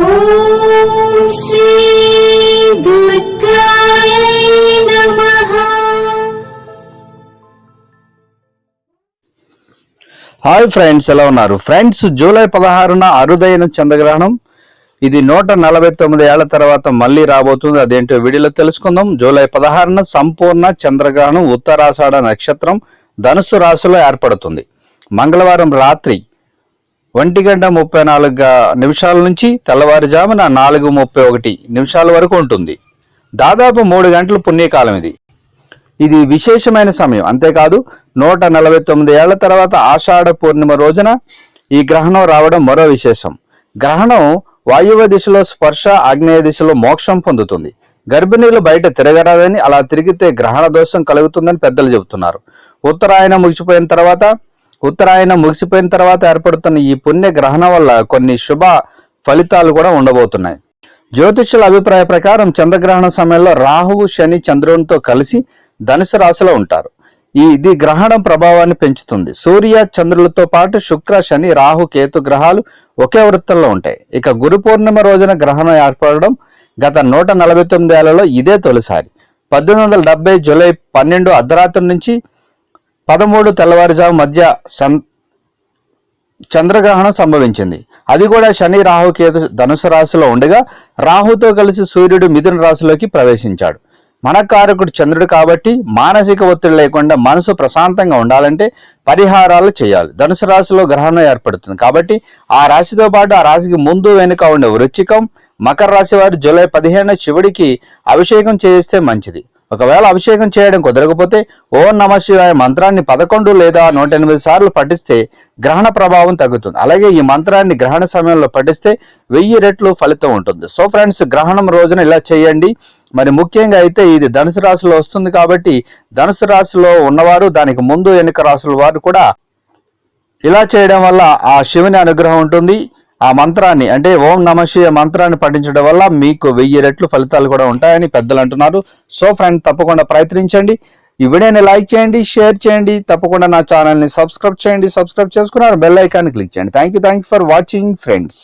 ఓం శ్రీ దుర్గాయ నమః. Hi friends, ఎలా ఉన్నారు ఫ్రెండ్స్? జూలై 16న అరుదైన చంద్రగ్రహణం. ఇది 149 ఏళ్ల తర్వాత మళ్ళీ రాబోతుంది. అదేంటో వీడియోలో తెలుసుకుందాం. జూలై 16న సంపూర్ణ చంద్రగ్రహణం ఉత్తరాషాఢ నక్షత్రం ధనుస్సు రాశిలో ఏర్పడుతుంది. మంగళవారం రాత్రి 1:34 నుంచి తెల్లవారుజామున 4:31 వరకు ఉంటుంది. దాదాపు 3 గంటల పుణ్యకాలం ఇది విశేషమైన సమయం. అంతేకాదు 149 ఏళ్ల తర్వాత ఆషాఢ పూర్ణిమ రోజున ఈ గ్రహణం రావడం మరో విశేషం. గ్రహణం వాయువ్య దిశలో స్పర్శ, ఆగ్నేయ దిశలో మోక్షం పొందుతుంది. గర్భిణీలు బయట తిరగరాదని, అలా తిరిగితే గ్రహణ దోషం కలుగుతుందని పెద్దలు చెబుతున్నారు. ఉత్తరాయణం ముగిసిపోయిన తర్వాత ఏర్పడుతున్న ఈ పుణ్య గ్రహణం వల్ల కొన్ని శుభ ఫలితాలు కూడా ఉండబోతున్నాయి. జ్యోతిష్యుల అభిప్రాయ ప్రకారం చంద్రగ్రహణ సమయంలో రాహువు, శని చంద్రునితో కలిసి ధనుసు రాశిలో ఉంటారు. ఇది గ్రహణం ప్రభావాన్ని పెంచుతుంది. సూర్య చంద్రులతో పాటు శుక్ర, శని, రాహు, కేతు గ్రహాలు ఒకే వృత్తంలో ఉంటాయి. ఇక గురు పూర్ణిమ రోజున గ్రహణం ఏర్పడడం గత 149 ఏళ్లలో ఇదే తొలిసారి. 1870 జూలై 12 అర్ధరాత్రి నుంచి 13 తెల్లవారుజాము మధ్య చంద్రగ్రహణం సంభవించింది. అది కూడా శని, రాహు, కేతు ధనుసు రాశిలో ఉండగా రాహుతో కలిసి సూర్యుడు మిథున రాశిలోకి ప్రవేశించాడు. మనకారకుడు చంద్రుడు కాబట్టి మానసిక ఒత్తిడి లేకుండా మనసు ప్రశాంతంగా ఉండాలంటే పరిహారాలు చేయాలి. ధనుసు రాశిలో గ్రహణం ఏర్పడుతుంది కాబట్టి ఆ రాశితో పాటు ఆ రాశికి ముందు వెనుక ఉండే వృశ్చికం, మకర రాశి వారు జూలై 15 శివుడికి అభిషేకం చేస్తే మంచిది. ఒకవేళ అభిషేకం చేయడం కుదరకపోతే ఓం నమః శివాయ మంత్రాన్ని 11 లేదా 108 సార్లు పఠిస్తే గ్రహణ ప్రభావం తగ్గుతుంది. అలాగే ఈ మంత్రాన్ని గ్రహణ సమయంలో పఠిస్తే 1000 రెట్లు ఫలితం ఉంటుంది. సో ఫ్రెండ్స్, గ్రహణం రోజున ఇలా చేయండి. మరి ముఖ్యంగా అయితే ఇది ధనుసు రాశిలో వస్తుంది కాబట్టి ధనుసు రాశిలో ఉన్నవారు, దానికి ముందు వెనుక రాశుల వారు కూడా ఇలా చేయడం వల్ల ఆ శివుని అనుగ్రహం ఉంటుంది. ఆ మంత్రాన్ని అంటే ఓం నమః శివాయ మంత్రాన్ని పఠించడం వల్ల మీకు 1000 రెట్లు ఫలితాలు కూడా ఉంటాయని పెద్దలు అంటున్నారు. సో ఫ్రెండ్, తప్పకుండా ప్రయత్నించండి. ఈ వీడియోని లైక్ చేయండి, షేర్ చేయండి. తప్పకుండా నా ఛానల్ని సబ్స్క్రైబ్ చేయండి. సబ్స్క్రైబ్ చేసుకున్నారు బెల్ ఐకాన్ని క్లిక్ చేయండి. Thank you for watching friends.